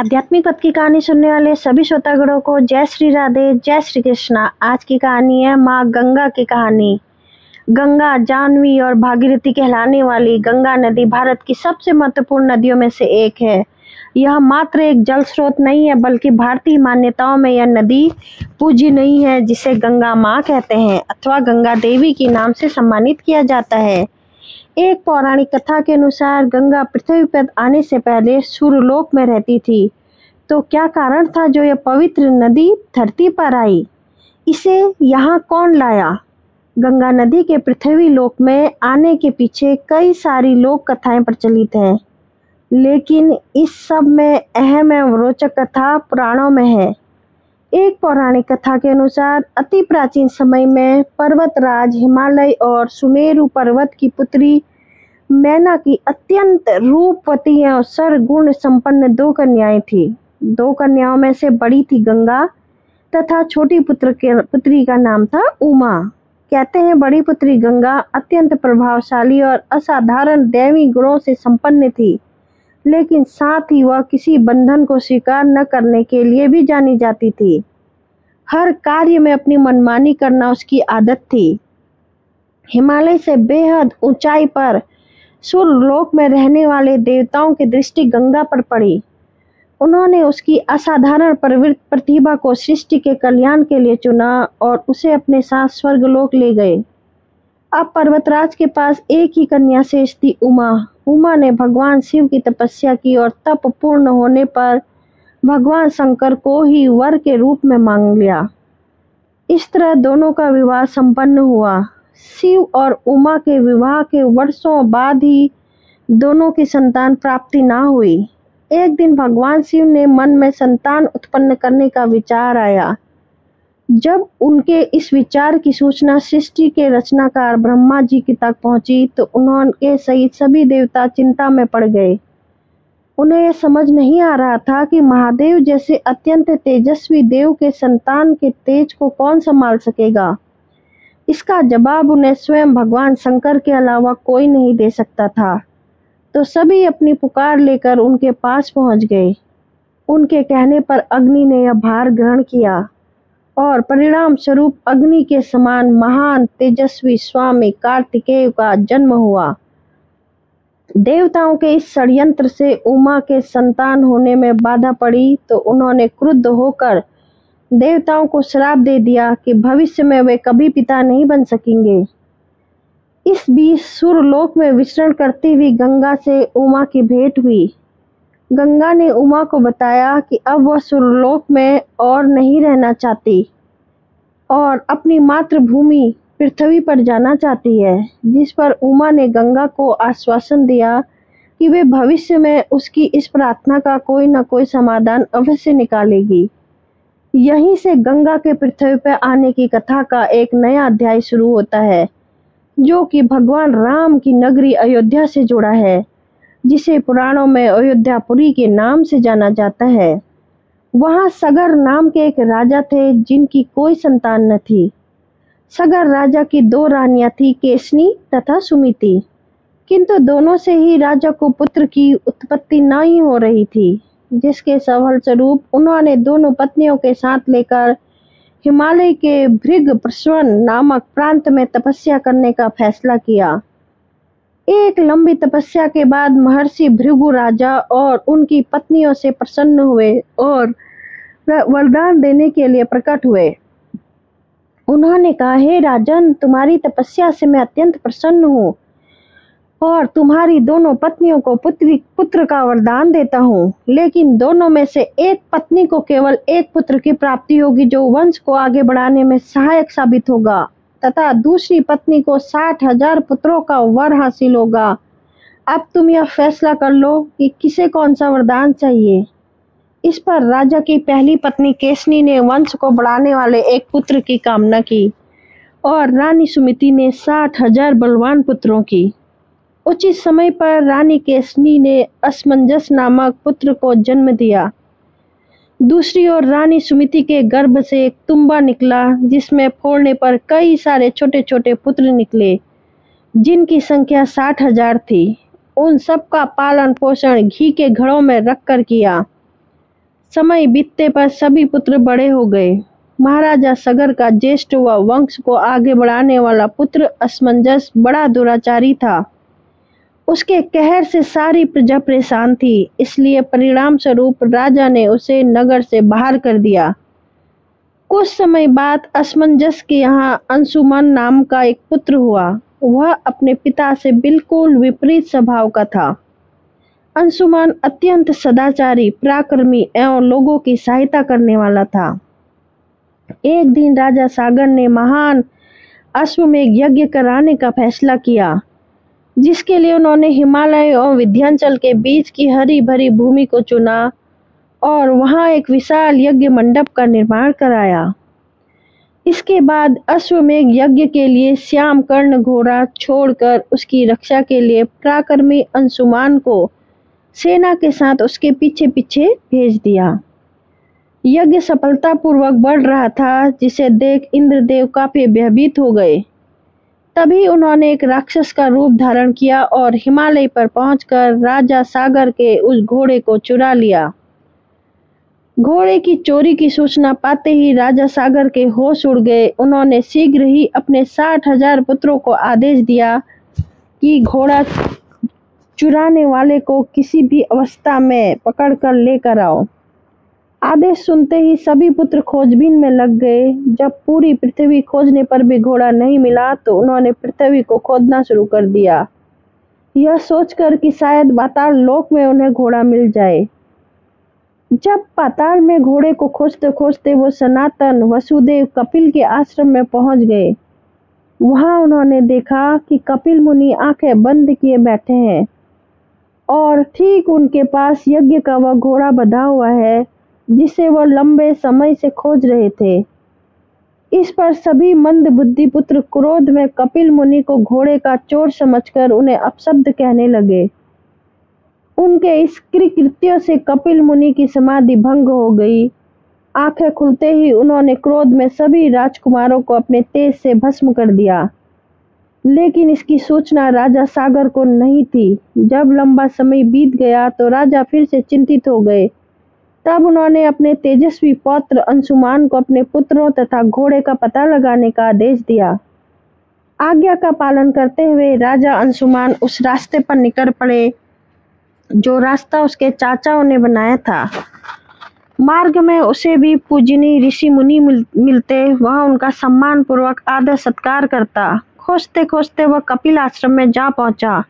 आध्यात्मिक पथ की कहानी सुनने वाले सभी श्रोतागणों को जय श्री राधे, जय श्री कृष्णा। आज की कहानी है माँ गंगा की कहानी। गंगा, जाह्नवी और भागीरथी कहलाने वाली गंगा नदी भारत की सबसे महत्वपूर्ण नदियों में से एक है। यह मात्र एक जल स्रोत नहीं है, बल्कि भारतीय मान्यताओं में यह नदी पूजी नहीं है, जिसे गंगा माँ कहते हैं अथवा गंगा देवी के नाम से सम्मानित किया जाता है। एक पौराणिक कथा के अनुसार गंगा पृथ्वी पर आने से पहले सूर्यलोक में रहती थी। तो क्या कारण था जो यह पवित्र नदी धरती पर आई? इसे यहाँ कौन लाया? गंगा नदी के पृथ्वी लोक में आने के पीछे कई सारी लोक कथाएं प्रचलित हैं, लेकिन इस सब में अहम एवं रोचक कथा पुराणों में है। एक पौराणिक कथा के अनुसार अति प्राचीन समय में पर्वतराज हिमालय और सुमेरु पर्वत की पुत्री मैना की अत्यंत रूपवती और सर्वगुण संपन्न दो कन्याएं थीं। दो कन्याओं में से बड़ी थी गंगा तथा छोटी पुत्री का नाम था उमा। कहते हैं बड़ी पुत्री गंगा अत्यंत प्रभावशाली और असाधारण दैवी गुणों से संपन्न थी, लेकिन साथ ही वह किसी बंधन को स्वीकार न करने के लिए भी जानी जाती थी। हर कार्य में अपनी मनमानी करना उसकी आदत थी। हिमालय से बेहद ऊंचाई पर सूर्यलोक में रहने वाले देवताओं की दृष्टि गंगा पर पड़ी। उन्होंने उसकी असाधारण प्रतिभा को सृष्टि के कल्याण के लिए चुना और उसे अपने साथ स्वर्गलोक ले गए। अब पर्वतराज के पास एक ही कन्या शेष थी, उमा। उमा ने भगवान शिव की तपस्या की और तप पूर्ण होने पर भगवान शंकर को ही वर के रूप में मांग लिया। इस तरह दोनों का विवाह संपन्न हुआ। शिव और उमा के विवाह के वर्षों बाद ही दोनों की संतान प्राप्ति ना हुई। एक दिन भगवान शिव ने मन में संतान उत्पन्न करने का विचार आया। जब उनके इस विचार की सूचना सृष्टि के रचनाकार ब्रह्मा जी की तक पहुंची, तो उन्होंने सहित सभी देवता चिंता में पड़ गए। उन्हें यह समझ नहीं आ रहा था कि महादेव जैसे अत्यंत तेजस्वी देव के संतान के तेज को कौन संभाल सकेगा। इसका जवाब उन्हें स्वयं भगवान शंकर के अलावा कोई नहीं दे सकता था। तो सभी अपनी पुकार लेकर उनके पास पहुंच गए। उनके कहने पर अग्नि ने यह भार ग्रहण किया और परिणाम स्वरूप अग्नि के समान महान तेजस्वी स्वामी कार्तिकेय का जन्म हुआ। देवताओं के इस षड्यंत्र से उमा के संतान होने में बाधा पड़ी, तो उन्होंने क्रुद्ध होकर देवताओं को श्राप दे दिया कि भविष्य में वे कभी पिता नहीं बन सकेंगे। इस बीच सूर्यलोक में विचरण करती हुई गंगा से उमा की भेंट हुई। गंगा ने उमा को बताया कि अब वह सूर्यलोक में और नहीं रहना चाहती और अपनी मातृभूमि पृथ्वी पर जाना चाहती है, जिस पर उमा ने गंगा को आश्वासन दिया कि वे भविष्य में उसकी इस प्रार्थना का कोई न कोई समाधान अवश्य निकालेगी। यहीं से गंगा के पृथ्वी पर आने की कथा का एक नया अध्याय शुरू होता है, जो कि भगवान राम की नगरी अयोध्या से जुड़ा है, जिसे पुराणों में अयोध्यापुरी के नाम से जाना जाता है। वहाँ सगर नाम के एक राजा थे, जिनकी कोई संतान न थी। सगर राजा की दो रानियां थी, केसनी तथा सुमिति, किंतु दोनों से ही राजा को पुत्र की उत्पत्ति नहीं हो रही थी, जिसके फलस्वरूप उन्होंने दोनों पत्नियों के साथ लेकर हिमालय के भृगप्रश्वन नामक प्रांत में तपस्या करने का फैसला किया। एक लंबी तपस्या के बाद महर्षि भृगु राजा और उनकी पत्नियों से प्रसन्न हुए और वरदान देने के लिए प्रकट हुए। उन्होंने कहा, हे राजन, तुम्हारी तपस्या से मैं अत्यंत प्रसन्न हूँ और तुम्हारी दोनों पत्नियों को पुत्र का वरदान देता हूँ, लेकिन दोनों में से एक पत्नी को केवल एक पुत्र की प्राप्ति होगी, जो वंश को आगे बढ़ाने में सहायक साबित होगा, तथा दूसरी पत्नी को 60,000 पुत्रों का वर हासिल होगा। अब तुम यह फैसला कर लो कि किसे कौन सा वरदान चाहिए। इस पर राजा की पहली पत्नी केसनी ने वंश को बढ़ाने वाले एक पुत्र की कामना की और रानी सुमिति ने 60,000 बलवान पुत्रों की। उचित समय पर रानी केसनी ने असमंजस नामक पुत्र को जन्म दिया। दूसरी ओर रानी सुमिति के गर्भ से एक तुम्बा निकला, जिसमें फोड़ने पर कई सारे छोटे छोटे पुत्र निकले, जिनकी संख्या 60,000 थी। उन सब का पालन पोषण घी के घड़ों में रखकर किया। समय बीतते पर सभी पुत्र बड़े हो गए। महाराजा सगर का ज्येष्ठ व वंश को आगे बढ़ाने वाला पुत्र असमंजस बड़ा दुराचारी था। उसके कहर से सारी प्रजा परेशान थी, इसलिए परिणाम स्वरूप राजा ने उसे नगर से बाहर कर दिया। कुछ समय बाद असमंजस के यहाँ अंशुमन नाम का एक पुत्र हुआ। वह अपने पिता से बिल्कुल विपरीत स्वभाव का था। अंशुमन अत्यंत सदाचारी, पराक्रमी एवं लोगों की सहायता करने वाला था। एक दिन राजा सागर ने महान अश्वमेध यज्ञ कराने का फैसला किया, जिसके लिए उन्होंने हिमालय और विंध्याचल के बीच की हरी भरी भूमि को चुना और वहां एक विशाल यज्ञ मंडप का निर्माण कराया। इसके बाद अश्वमेध यज्ञ के लिए श्याम कर्ण घोड़ा छोड़कर उसकी रक्षा के लिए पराक्रमी अंशुमान को सेना के साथ उसके पीछे पीछे भेज दिया। यज्ञ सफलतापूर्वक बढ़ रहा था, जिसे देख इंद्रदेव काफी भयभीत हो गए। तभी उन्होंने एक राक्षस का रूप धारण किया और हिमालय पर पहुंचकर राजा सागर के उस घोड़े को चुरा लिया। घोड़े की चोरी की सूचना पाते ही राजा सागर के होश उड़ गए। उन्होंने शीघ्र ही अपने 60,000 पुत्रों को आदेश दिया कि घोड़ा चुराने वाले को किसी भी अवस्था में पकड़कर लेकर आओ। आदेश सुनते ही सभी पुत्र खोजबीन में लग गए। जब पूरी पृथ्वी खोजने पर भी घोड़ा नहीं मिला तो उन्होंने पृथ्वी को खोदना शुरू कर दिया, यह सोचकर कि शायद पाताल लोक में उन्हें घोड़ा मिल जाए। जब पाताल में घोड़े को खोजते खोजते वो सनातन वसुदेव कपिल के आश्रम में पहुंच गए। वहां उन्होंने देखा कि कपिल मुनि आंखें बंद किए बैठे हैं और ठीक उनके पास यज्ञ का वह घोड़ा बंधा हुआ है जिसे वह लंबे समय से खोज रहे थे। इस पर सभी मंद बुद्धि पुत्र क्रोध में कपिल मुनि को घोड़े का चोर समझकर उन्हें अपशब्द कहने लगे। उनके इस कृत्यों से कपिल मुनि की समाधि भंग हो गई। आंखें खुलते ही उन्होंने क्रोध में सभी राजकुमारों को अपने तेज से भस्म कर दिया, लेकिन इसकी सूचना राजा सागर को नहीं थी। जब लंबा समय बीत गया तो राजा फिर से चिंतित हो गए। तब उन्होंने अपने तेजस्वी पौत्र अंशुमान को अपने पुत्रों तथा घोड़े का पता लगाने का आदेश दिया। आज्ञा का पालन करते हुए राजा अंशुमान उस रास्ते पर निकल पड़े जो रास्ता उसके चाचाओं ने बनाया था। मार्ग में उसे भी पूजनीय ऋषि मुनि मिलते। वह उनका सम्मान पूर्वक आदर सत्कार करता। खोजते खोजते वह कपिल आश्रम में जा पहुंचा।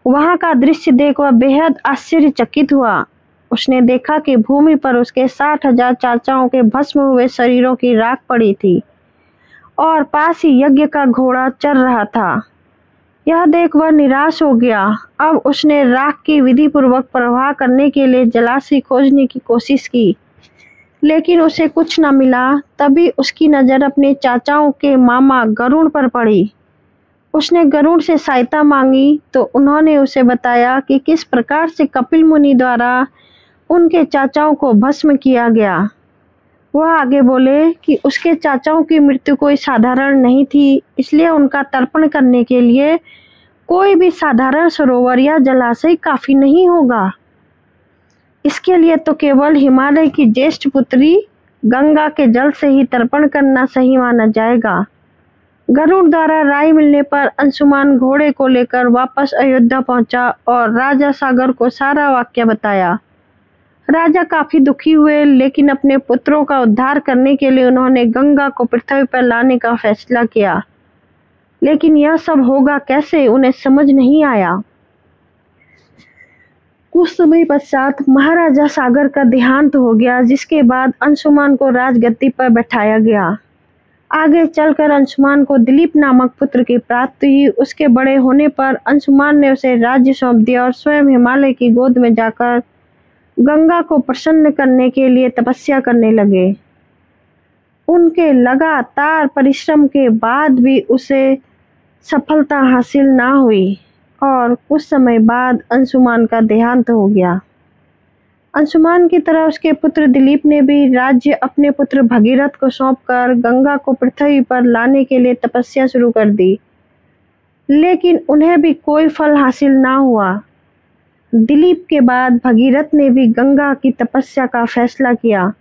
वहां का दृश्य देख वह बेहद आश्चर्यचकित हुआ। उसने देखा कि भूमि पर उसके 60,000 चाचाओं के भस्म हुए शरीरों की राख पड़ी थी और पास ही यज्ञ का घोड़ा चल रहा था। यह देख वह निराश हो गया। अब उसने राख की विधि पूर्वक प्रवाह करने के लिए जलाशय खोजने की कोशिश की, लेकिन उसे कुछ न मिला। तभी उसकी नज़र अपने चाचाओं के मामा गरुड़ पर पड़ी। उसने गरुड़ से सहायता मांगी तो उन्होंने उसे बताया कि किस प्रकार से कपिल मुनि द्वारा उनके चाचाओं को भस्म किया गया। वह आगे बोले कि उसके चाचाओं की मृत्यु कोई साधारण नहीं थी, इसलिए उनका तर्पण करने के लिए कोई भी साधारण सरोवर या जलाशय काफी नहीं होगा। इसके लिए तो केवल हिमालय की ज्येष्ठ पुत्री गंगा के जल से ही तर्पण करना सही माना जाएगा। गरुड़ द्वारा राय मिलने पर अंशुमान घोड़े को लेकर वापस अयोध्या पहुंचा और राजा सागर को सारा वाक्य बताया। राजा काफी दुखी हुए, लेकिन अपने पुत्रों का उद्धार करने के लिए उन्होंने गंगा को पृथ्वी पर लाने का फैसला किया। लेकिन यह सब होगा कैसे, उन्हें समझ नहीं आया। कुछ समय पश्चात महाराजा सागर का देहांत हो गया, जिसके बाद अंशुमान को राजगद्दी पर बैठाया गया। आगे चलकर अंशुमान को दिलीप नामक पुत्र की प्राप्ति हुई। उसके बड़े होने पर अंशुमान ने उसे राज्य सौंप दिया और स्वयं हिमालय की गोद में जाकर गंगा को प्रसन्न करने के लिए तपस्या करने लगे। उनके लगातार परिश्रम के बाद भी उसे सफलता हासिल ना हुई और कुछ समय बाद अंशुमान का देहांत हो गया। अंशुमान की तरह उसके पुत्र दिलीप ने भी राज्य अपने पुत्र भगीरथ को सौंपकर गंगा को पृथ्वी पर लाने के लिए तपस्या शुरू कर दी, लेकिन उन्हें भी कोई फल हासिल ना हुआ। दिलीप के बाद भगीरथ ने भी गंगा की तपस्या का फैसला किया,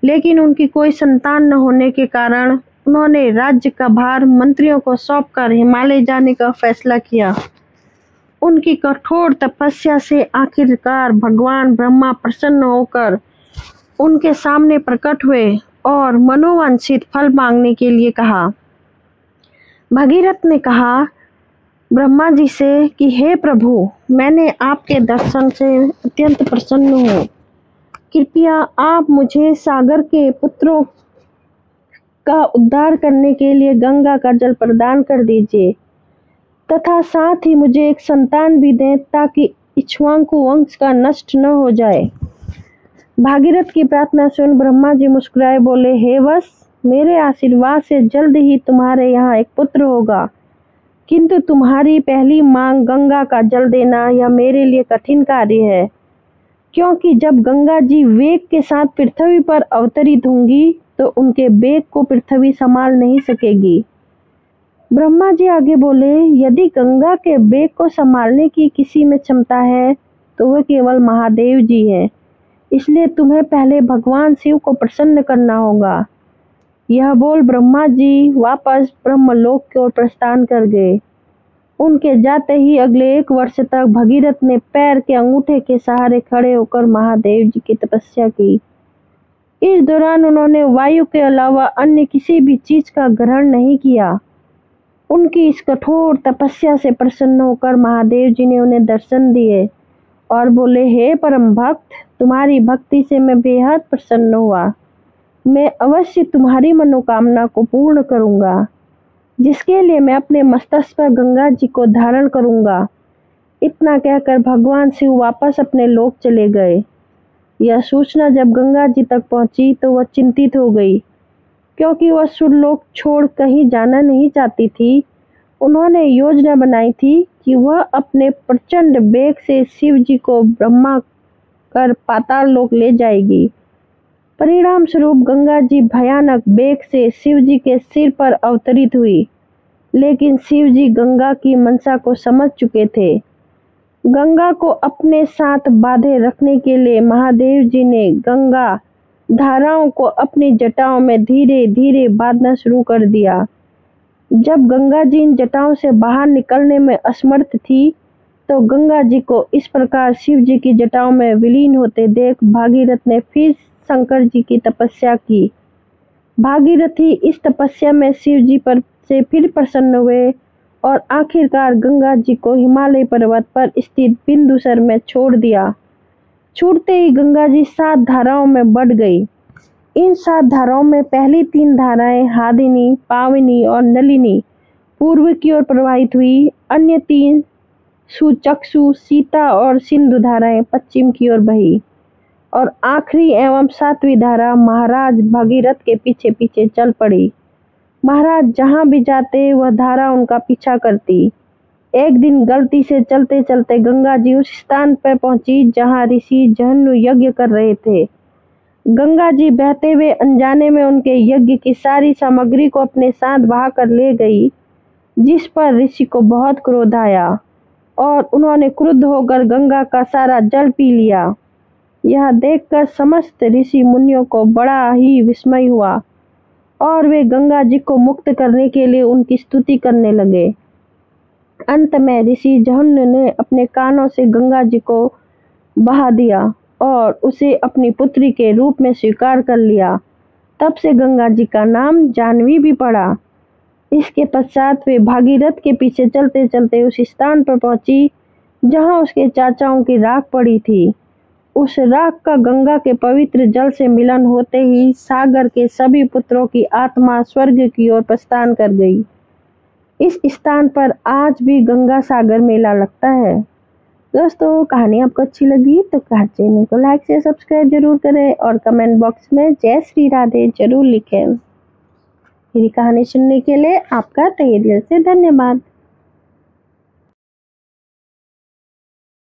लेकिन उनकी कोई संतान न होने के कारण उन्होंने राज्य का भार मंत्रियों को सौंपकर हिमालय जाने का फैसला किया। उनकी कठोर तपस्या से आखिरकार भगवान ब्रह्मा प्रसन्न होकर उनके सामने प्रकट हुए और मनोवांछित फल मांगने के लिए कहा। भगीरथ ने कहा ब्रह्मा जी से कि हे प्रभु, मैंने आपके दर्शन से अत्यंत प्रसन्न हूँ। कृपया आप मुझे सागर के पुत्रों का उद्धार करने के लिए गंगा का जल प्रदान कर दीजिए तथा साथ ही मुझे एक संतान भी दें ताकि इक्ष्वाकु वंश का नष्ट न हो जाए। भागीरथ की प्रार्थना सुन ब्रह्मा जी मुस्कुराए बोले, हे वत्स, मेरे आशीर्वाद से जल्द ही तुम्हारे यहाँ एक पुत्र होगा, किंतु तुम्हारी पहली मांग गंगा का जल देना यह मेरे लिए कठिन कार्य है, क्योंकि जब गंगा जी वेग के साथ पृथ्वी पर अवतरित होंगी तो उनके वेग को पृथ्वी संभाल नहीं सकेगी। ब्रह्मा जी आगे बोले, यदि गंगा के वेग को संभालने की किसी में क्षमता है तो वह केवल महादेव जी है, इसलिए तुम्हें पहले भगवान शिव को प्रसन्न करना होगा। यह बोल ब्रह्मा जी वापस ब्रह्मलोक की ओर प्रस्थान कर गए। उनके जाते ही अगले 1 वर्ष तक भगीरथ ने पैर के अंगूठे के सहारे खड़े होकर महादेव जी की तपस्या की। इस दौरान उन्होंने वायु के अलावा अन्य किसी भी चीज का ग्रहण नहीं किया। उनकी इस कठोर तपस्या से प्रसन्न होकर महादेव जी ने उन्हें दर्शन दिए और बोले, हे परम भक्त, तुम्हारी भक्ति से मैं बेहद प्रसन्न हुआ। मैं अवश्य तुम्हारी मनोकामना को पूर्ण करूंगा, जिसके लिए मैं अपने मस्तक पर गंगा जी को धारण करूंगा। इतना कहकर भगवान शिव वापस अपने लोक चले गए। यह सूचना जब गंगा जी तक पहुंची तो वह चिंतित हो गई, क्योंकि वह सुरलोक छोड़ कहीं जाना नहीं चाहती थी। उन्होंने योजना बनाई थी कि वह अपने प्रचंड वेग से शिव जी को ब्रह्मा कर पाताल लोक ले जाएगी। परिणाम स्वरूप गंगा जी भयानक वेग से शिव जी के सिर पर अवतरित हुई, लेकिन शिव जी गंगा की मनसा को समझ चुके थे। गंगा को अपने साथ बांधे रखने के लिए महादेव जी ने गंगा धाराओं को अपनी जटाओं में धीरे धीरे बांधना शुरू कर दिया। जब गंगा जी इन जटाओं से बाहर निकलने में असमर्थ थी तो गंगा जी को इस प्रकार शिव जी की जटाओं में विलीन होते देख भागीरथ ने फिर शंकर जी की तपस्या की। भागीरथी इस तपस्या में शिव जी पर से फिर प्रसन्न हुए और आखिरकार गंगा जी को हिमालय पर्वत पर स्थित बिंदुसर में छोड़ दिया। छूटते ही गंगा जी 7 धाराओं में बढ़ गई। इन 7 धाराओं में पहली 3 धाराएं हादिनी, पावनी और नलिनी पूर्व की ओर प्रवाहित हुई। अन्य 3 सुचक्षु, सीता और सिंधु धाराएं पश्चिम की ओर बही और आखिरी एवं 7वीं धारा महाराज भगीरथ के पीछे पीछे चल पड़ी। महाराज जहां भी जाते वह धारा उनका पीछा करती। एक दिन गलती से चलते चलते गंगा जी उस स्थान पर पहुंची जहां ऋषि जहन्नु यज्ञ कर रहे थे। गंगा जी बहते हुए अनजाने में उनके यज्ञ की सारी सामग्री को अपने साथ बहा कर ले गई, जिस पर ऋषि को बहुत क्रोध आया और उन्होंने क्रुद्ध होकर गंगा का सारा जल पी लिया। यह देखकर समस्त ऋषि मुनियों को बड़ा ही विस्मय हुआ और वे गंगा जी को मुक्त करने के लिए उनकी स्तुति करने लगे। अंत में ऋषि जहन्नु ने अपने कानों से गंगा जी को बहा दिया और उसे अपनी पुत्री के रूप में स्वीकार कर लिया। तब से गंगा जी का नाम जाह्नवी भी पड़ा। इसके पश्चात वे भागीरथ के पीछे चलते चलते उस स्थान पर पहुंची जहां उसके चाचाओं की राख पड़ी थी। उस राख का गंगा के पवित्र जल से मिलन होते ही सागर के सभी पुत्रों की आत्मा स्वर्ग की ओर प्रस्थान कर गई। इस स्थान पर आज भी गंगा सागर मेला लगता है। दोस्तों, कहानी आपको अच्छी लगी तो चैनल को लाइक से सब्सक्राइब जरूर करें और कमेंट बॉक्स में जय श्री राधे जरूर लिखें। मेरी कहानी सुनने के लिए आपका तहे दिल से धन्यवाद।